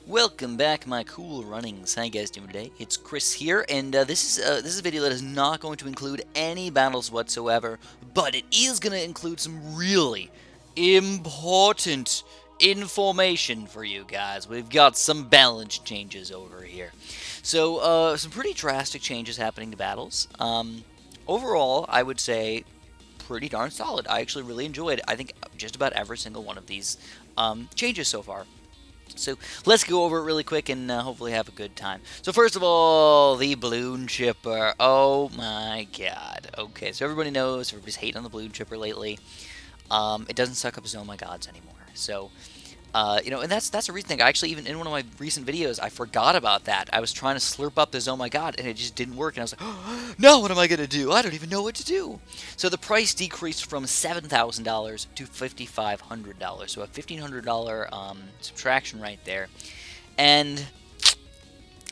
Welcome back, my cool runnings. How you guys doing today? It's Chris here, and this is a video that is not going to include any battles whatsoever, but it is going to include some really important information for you guys. We've got some balance changes over here, so some pretty drastic changes happening to battles. Overall, I would say pretty darn solid. I actually really enjoyed, I think, just about every single one of these changes so far. So let's go over it really quick and hopefully have a good time. So first of all, the balloon chipper. Oh my god. Okay, so everybody knows, everybody's hating on the balloon chipper lately. It doesn't suck up his oh my gods anymore. So, and that's a recent thing. I actually, even in one of my recent videos, I forgot about that. I was trying to slurp up this oh my god, and it just didn't work. And I was like, oh, no, what am I going to do? I don't even know what to do. So the price decreased from $7,000 to $5,500. So a $1,500 subtraction right there. And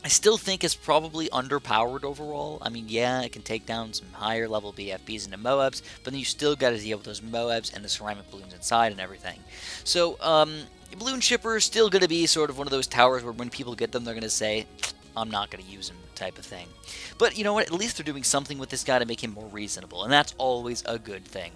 I still think it's probably underpowered overall. I mean, yeah, it can take down some higher level BFBs into Moabs, but then you still got to deal with those Moabs and the ceramic balloons inside and everything. So, Balloon Shipper is still going to be sort of one of those towers where when people get them, they're going to say, I'm not going to use him type of thing. But you know what? At least they're doing something with this guy to make him more reasonable, and that's always a good thing.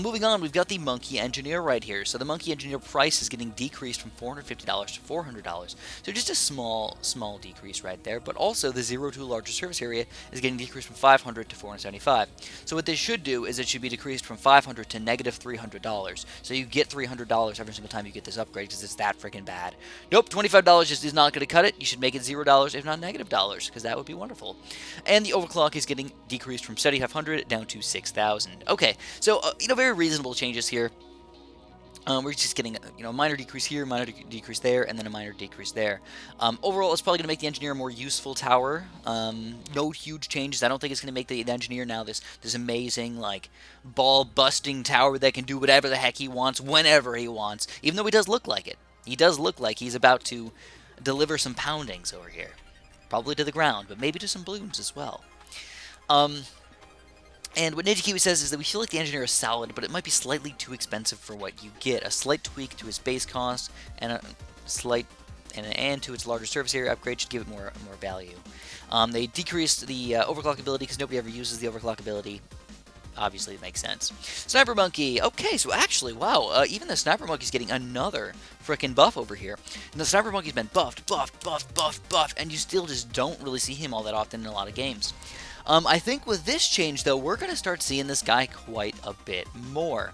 Moving on, we've got the Monkey Engineer right here. So the Monkey Engineer price is getting decreased from $450 to $400. So just a small decrease right there. But also the 0 to larger surface area is getting decreased from $500 to $475. So what this should do is it should be decreased from $500 to negative $300. So you get $300 every single time you get this upgrade because it's that freaking bad. Nope, $25 just is not going to cut it. You should make it $0 if not negative dollars, because that would be wonderful. And the overclock is getting decreased from 7,500 down to 6,000. Okay, so very reasonable changes here. We're just getting a minor decrease here, minor decrease there, and then a minor decrease there. Overall, it's probably going to make the engineer a more useful tower. No huge changes. I don't think it's going to make the engineer now this amazing like ball busting tower that can do whatever the heck he wants whenever he wants. Even though he does look like it. He does look like he's about to deliver some poundings over here. Probably to the ground, but maybe to some balloons as well. And what Ninja Kiwi says is that we feel like the engineer is solid, but it might be slightly too expensive for what you get. A slight tweak to its base cost and a slight and to its larger surface area upgrade should give it more value. They decreased the overclock ability because nobody ever uses the overclock ability. Obviously, it makes sense. Sniper Monkey. Okay, so actually, wow, even the Sniper Monkey's getting another frickin' buff over here. And the Sniper Monkey's been buffed, and you still just don't really see him all that often in a lot of games. I think with this change, though, we're going to start seeing this guy quite a bit more.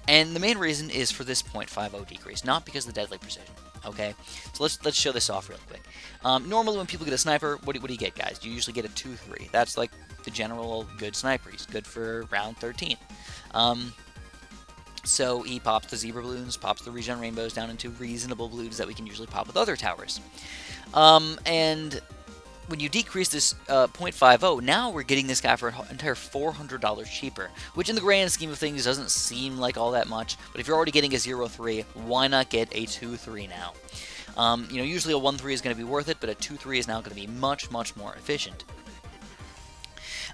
And the main reason is for this 0.50 decrease, not because of the deadly precision. Okay, so let's show this off real quick. Normally, when people get a sniper, what do you get, guys? You usually get a 2-3. That's like the general good sniper. He's good for round 13. So he pops the zebra balloons, pops the regen rainbows down into reasonable balloons that we can usually pop with other towers. And when you decrease this 0.50, now we're getting this guy for an entire $400 cheaper, which in the grand scheme of things doesn't seem like all that much, but if you're already getting a 0-3, why not get a 2-3 now? Usually a 1-3 is going to be worth it, but a 2-3 is now going to be much more efficient.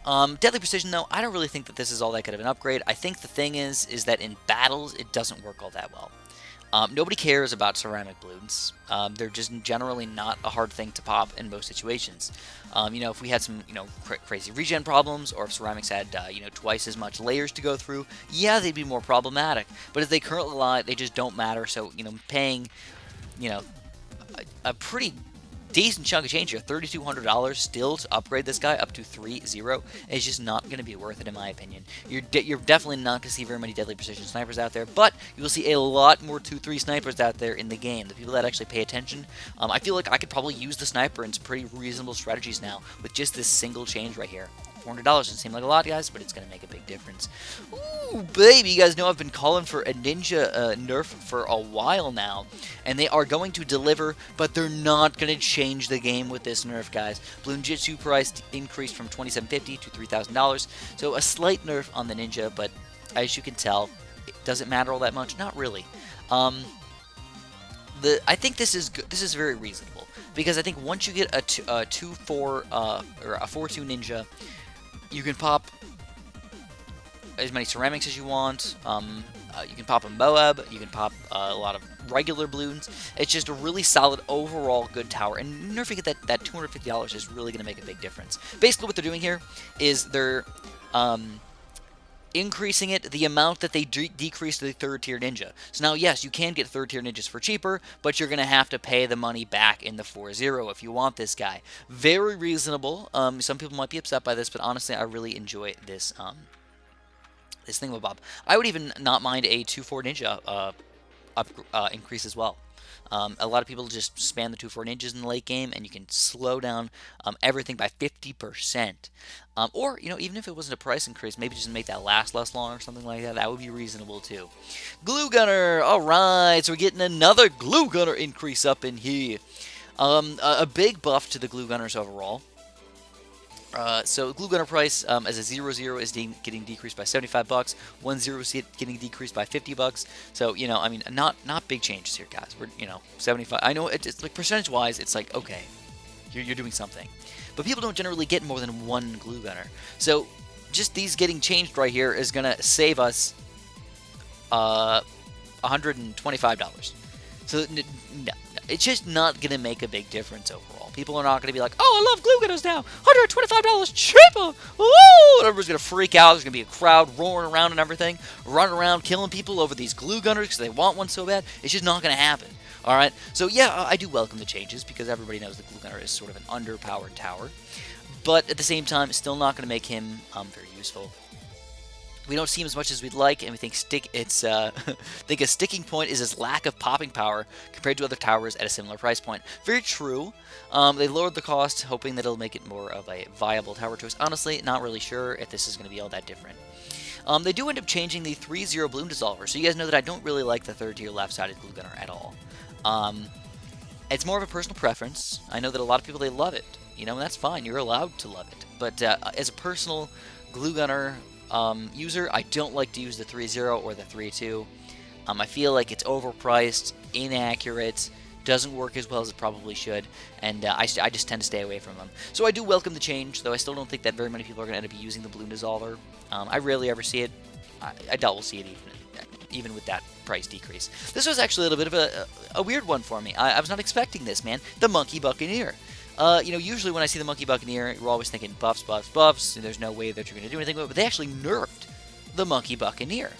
Deadly Precision, though, I don't really think that this is all that good of an upgrade. I think the thing is that in battles, it doesn't work all that well. Nobody cares about ceramic balloons. They're just generally not a hard thing to pop in most situations. If we had some, crazy regen problems, or if ceramics had, twice as much layers to go through, yeah, they'd be more problematic. But as they currently lie, they just don't matter. So, paying, a pretty decent chunk of change here, $3,200 still to upgrade this guy up to 3-0 is just not going to be worth it in my opinion. You're definitely not going to see very many deadly precision snipers out there, but you will see a lot more 2-3 snipers out there in the game. The people that actually pay attention, I feel like I could probably use the sniper in some pretty reasonable strategies now with just this single change right here. $400 doesn't seem like a lot, guys, but it's going to make a big difference. Ooh, baby, you guys know I've been calling for a ninja nerf for a while now, and they are going to deliver, but they're not going to change the game with this nerf, guys. Bloon Jitsu price increased from $2,750 to $3,000, so a slight nerf on the ninja, but as you can tell, does it matter all that much? Not really. I think this is good. This is very reasonable, because I think once you get a 2-4 or a 4-2 ninja, you can pop as many ceramics as you want. You can pop a Moab, you can pop a lot of regular Bloons. It's just a really solid overall good tower, and never forget that $250 is really going to make a big difference. Basically, what they're doing here is they're increasing it the amount that they decrease the third tier ninja. So now, yes, you can get third tier ninjas for cheaper, but you're going to have to pay the money back in the 4-0 if you want this guy. Very reasonable. Some people might be upset by this, but honestly, I really enjoy this this thingamabob. I would even not mind a 2-4 ninja increase as well. A lot of people just spam the 2-4 ninjas in the late game, and you can slow down everything by 50%. Or, even if it wasn't a price increase, maybe just make that last less long or something like that. That would be reasonable too. Glue Gunner, all right, so we're getting another Glue Gunner increase up in here. A big buff to the Glue Gunners overall. So Glue Gunner price as a 0-0 is getting decreased by $75. 1-0 is getting decreased by $50. So I mean, not big changes here, guys. We're 75. I know it's like percentage wise, it's like okay, you're doing something, but people don't generally get more than one Glue Gunner. So just these getting changed right here is gonna save us $125. So no, it's just not gonna make a big difference overall. People are not going to be like, oh, I love Glue Gunners now. $125 cheaper. Woo! Everybody's going to freak out. There's going to be a crowd roaring around and everything, running around, killing people over these Glue Gunners because they want one so bad. It's just not going to happen. All right? So, yeah, I do welcome the changes because everybody knows the Glue Gunner is sort of an underpowered tower. But at the same time, it's still not going to make him very useful. We don't see him as much as we'd like, and we think think a sticking point is his lack of popping power compared to other towers at a similar price point. Very true. They lowered the cost, hoping that it'll make it more of a viable tower choice. Honestly, not really sure if this is going to be all that different. They do end up changing the 3-0 Bloon Dissolver, so you guys know that I don't really like the third tier left-sided Glue Gunner at all. It's more of a personal preference. I know that a lot of people, they love it, and that's fine. You're allowed to love it. But as a personal Glue Gunner user, I don't like to use the 3-0 or the 3-2. I feel like it's overpriced, inaccurate, doesn't work as well as it probably should, and I just tend to stay away from them. So I do welcome the change, though I still don't think that very many people are going to end up using the Bloon Dissolver. I rarely ever see it. I doubt we'll see it even with that price decrease. This was actually a little bit of a weird one for me. I was not expecting this, man. The Monkey Buccaneer. Usually when I see the Monkey Buccaneer, we're always thinking buffs, buffs, buffs, and there's no way that you're going to do anything with it, but they actually nerfed the Monkey Buccaneer.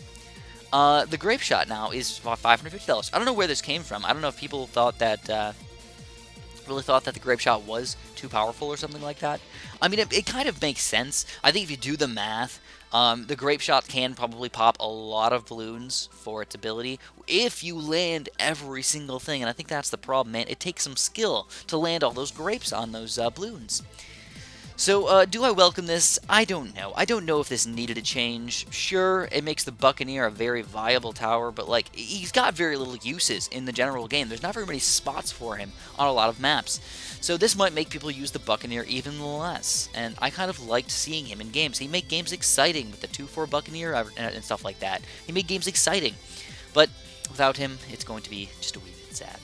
The Grape Shot now is $550. I don't know where this came from. I don't know if people thought that, really thought that the Grape Shot was too powerful or something like that. I mean, it kind of makes sense. I think if you do the math, the Grape Shot can probably pop a lot of balloons for its ability if you land every single thing, and I think that's the problem, man. It takes some skill to land all those grapes on those balloons. So, do I welcome this? I don't know. I don't know if this needed a change. Sure, it makes the Buccaneer a very viable tower, but, like, he's got very little uses in the general game. There's not very many spots for him on a lot of maps. So this might make people use the Buccaneer even less, and I kind of liked seeing him in games. He made games exciting with the 2-4 Buccaneer and stuff like that. He made games exciting, but without him, it's going to be just a wee bit sad.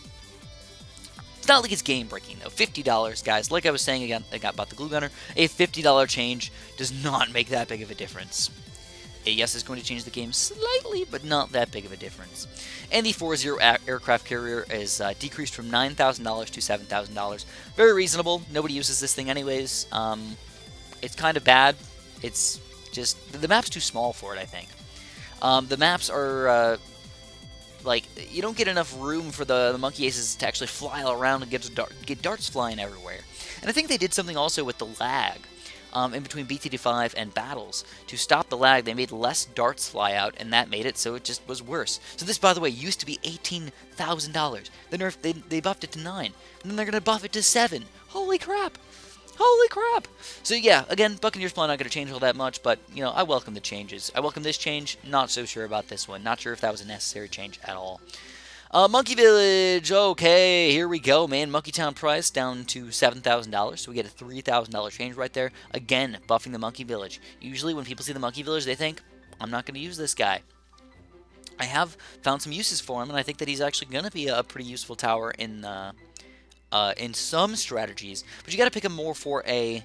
It's not like it's game-breaking, though. $50, guys. Like I was saying again about the Glue Gunner, a $50 change does not make that big of a difference. Yes, it's going to change the game slightly, but not that big of a difference. And the 4-0 aircraft carrier is decreased from $9,000 to $7,000. Very reasonable. Nobody uses this thing anyways. It's kind of bad. It's just... the map's too small for it, I think. The maps are... like, you don't get enough room for the Monkey Aces to actually fly around and get darts flying everywhere. And I think they did something also with the lag in between BTD5 and battles. To stop the lag, they made less darts fly out, and that made it so it just was worse. So this, by the way, used to be $18,000. They buffed it to 9, and then they're going to buff it to 7. Holy crap! Holy crap! So yeah, again, Buccaneer's probably not going to change all that much, but, I welcome the changes. I welcome this change. Not so sure about this one. Not sure if that was a necessary change at all. Monkey Village. Okay, here we go, man. Monkey Town price down to $7,000, so we get a $3,000 change right there. Again, buffing the Monkey Village. Usually when people see the Monkey Village, they think, I'm not going to use this guy. I have found some uses for him, and I think that he's actually going to be a pretty useful tower in some strategies, but you got to pick him more for I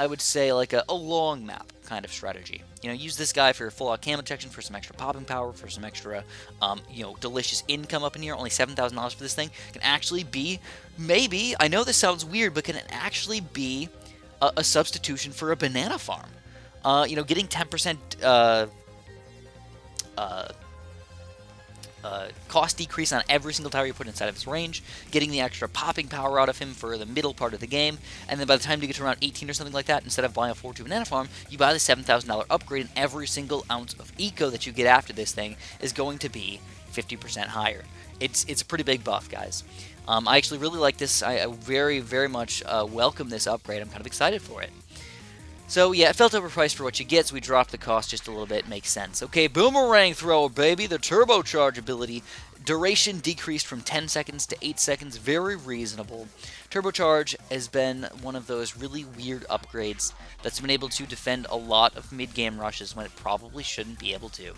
would say, like a long map. kind of strategy. You know, use this guy for full-out camo protection, for some extra popping power, for some extra, delicious income up in here. Only $7,000 for this thing can actually be, maybe, I know this sounds weird, but can it actually be a substitution for a banana farm? Getting 10% cost decrease on every single tower you put inside of his range, getting the extra popping power out of him for the middle part of the game, and then by the time you get to around 18 or something like that, instead of buying a 4-2 banana farm, you buy the $7,000 upgrade, and every single ounce of eco that you get after this thing is going to be 50% higher. It's a pretty big buff, guys. I actually really like this. I very, very much welcome this upgrade. I'm kind of excited for it. So, yeah, it felt overpriced for what you get, so we dropped the cost just a little bit. Makes sense. Okay, Boomerang Thrower, baby. The turbocharge ability. Duration decreased from 10 seconds to 8 seconds. Very reasonable. Turbocharge has been one of those really weird upgrades that's been able to defend a lot of mid-game rushes when it probably shouldn't be able to.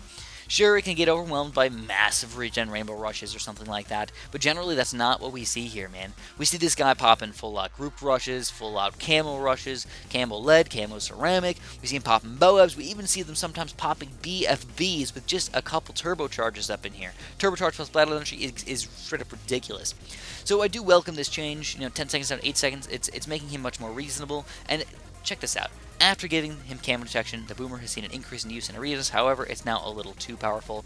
Sure, it can get overwhelmed by massive regen rainbow rushes or something like that, but generally that's not what we see here, man. We see this guy popping full-out group rushes, full-out camo rushes, camo lead, camo ceramic. We see him popping Boabs. We even see them sometimes popping BFBs with just a couple turbocharges up in here. Turbocharge plus battle energy is straight up ridiculous. So I do welcome this change. 10 seconds down to 8 seconds. It's making him much more reasonable. And check this out. After giving him camo detection, the Boomer has seen an increase in use in arenas. However, it's now a little too powerful.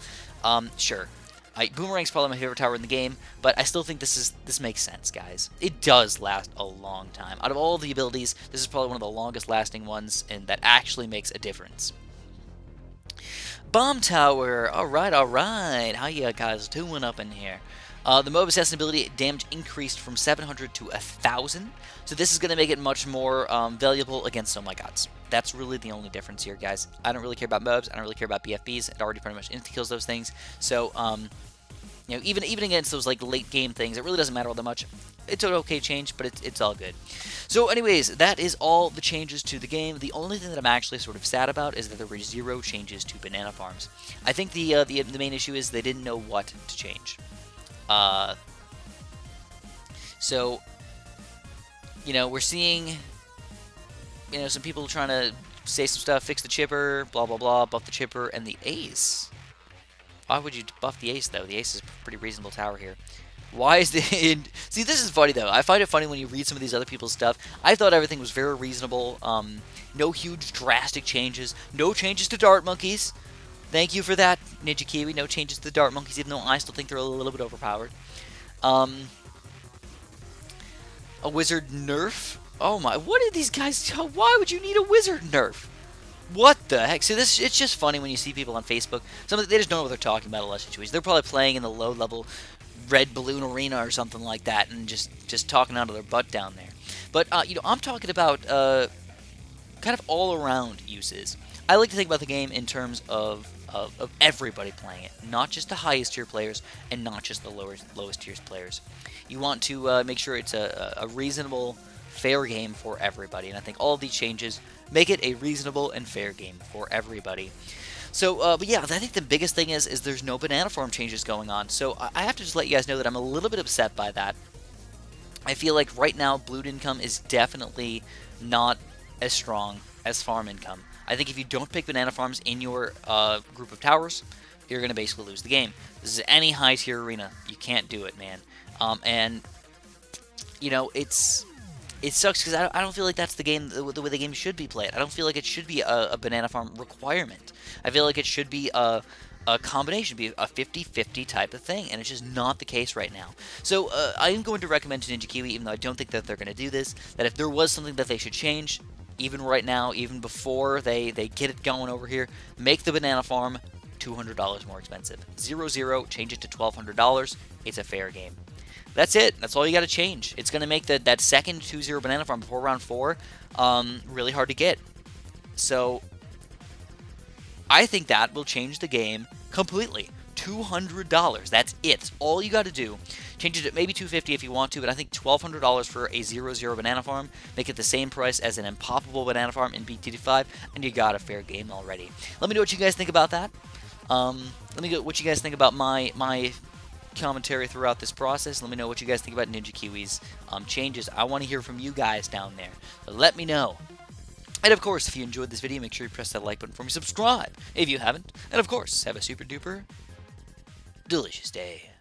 Sure, Boomerang's probably my favorite tower in the game, but I still think this makes sense, guys. It does last a long time. Out of all the abilities, this is probably one of the longest lasting ones, and that actually makes a difference. Bomb Tower. All right. How you guys doing up in here? The MOAB assassin ability damage increased from 700 to 1,000, so this is going to make it much more valuable against Oh My Gods. That's really the only difference here, guys. I don't really care about MOABs, I don't really care about BFBs, it already pretty much insta-kills those things, so, even against those, like, late-game things, it really doesn't matter all that much. It's an okay change, but it's all good. So, anyways, that is all the changes to the game. The only thing that I'm actually sort of sad about is that there were 0 changes to banana farms. I think the main issue is they didn't know what to change. So, we're seeing, some people trying to say some stuff, fix the chipper, blah, blah, blah, buff the chipper, and the ace. Why would you buff the ace, though? The ace is a pretty reasonable tower here. Why is the... See, this is funny, though. I find it funny when you read some of these other people's stuff. I thought everything was very reasonable. No huge drastic changes. No changes to dart monkeys. Thank you for that, Ninja Kiwi. No changes to the dart monkeys, even though I still think they're a little bit overpowered. A wizard nerf? Oh my, what did these guys... Why would you need a wizard nerf? What the heck? See, it's just funny when you see people on Facebook. They just don't know what they're talking about in a lot of situations. They're probably playing in the low-level red balloon arena or something like that and just talking out of their butt down there. But, I'm talking about kind of all-around uses. I like to think about the game in terms of everybody playing it, not just the highest tier players and not just the lowest tier players. You want to make sure it's a reasonable, fair game for everybody, and I think all of these changes make it a reasonable and fair game for everybody. So, but yeah, I think the biggest thing is there's no banana farm changes going on, so I have to just let you guys know that I'm a little bit upset by that. I feel like right now, Bloon income is definitely not as strong as farm income. I think if you don't pick banana farms in your group of towers, you're going to basically lose the game. This is any high tier arena. You can't do it, man. It sucks because I don't feel like that's the way the game should be played. I don't feel like it should be a banana farm requirement. I feel like it should be a combination, be a 50-50 type of thing, and it's just not the case right now. So I am going to recommend to Ninja Kiwi, even though I don't think that they're going to do this, that if there was something that they should change, even right now, even before they get it going over here, make the banana farm $200 more expensive. 0-0, change it to $1,200. It's a fair game. That's it. That's all you got to change. It's going to make that second 2-0 banana farm before round 4 really hard to get. So I think that will change the game completely. $200. That's it. That's all you got to do. Change it to maybe $250 if you want to, but I think $1,200 for a 0-0 banana farm. Make it the same price as an unpoppable banana farm in BTD5, and you got a fair game already. Let me know what you guys think about that. Let me know what you guys think about my commentary throughout this process. Let me know what you guys think about Ninja Kiwi's changes. I want to hear from you guys down there. So let me know. And of course, if you enjoyed this video, make sure you press that like button for me. Subscribe if you haven't. And of course, have a super duper delicious day.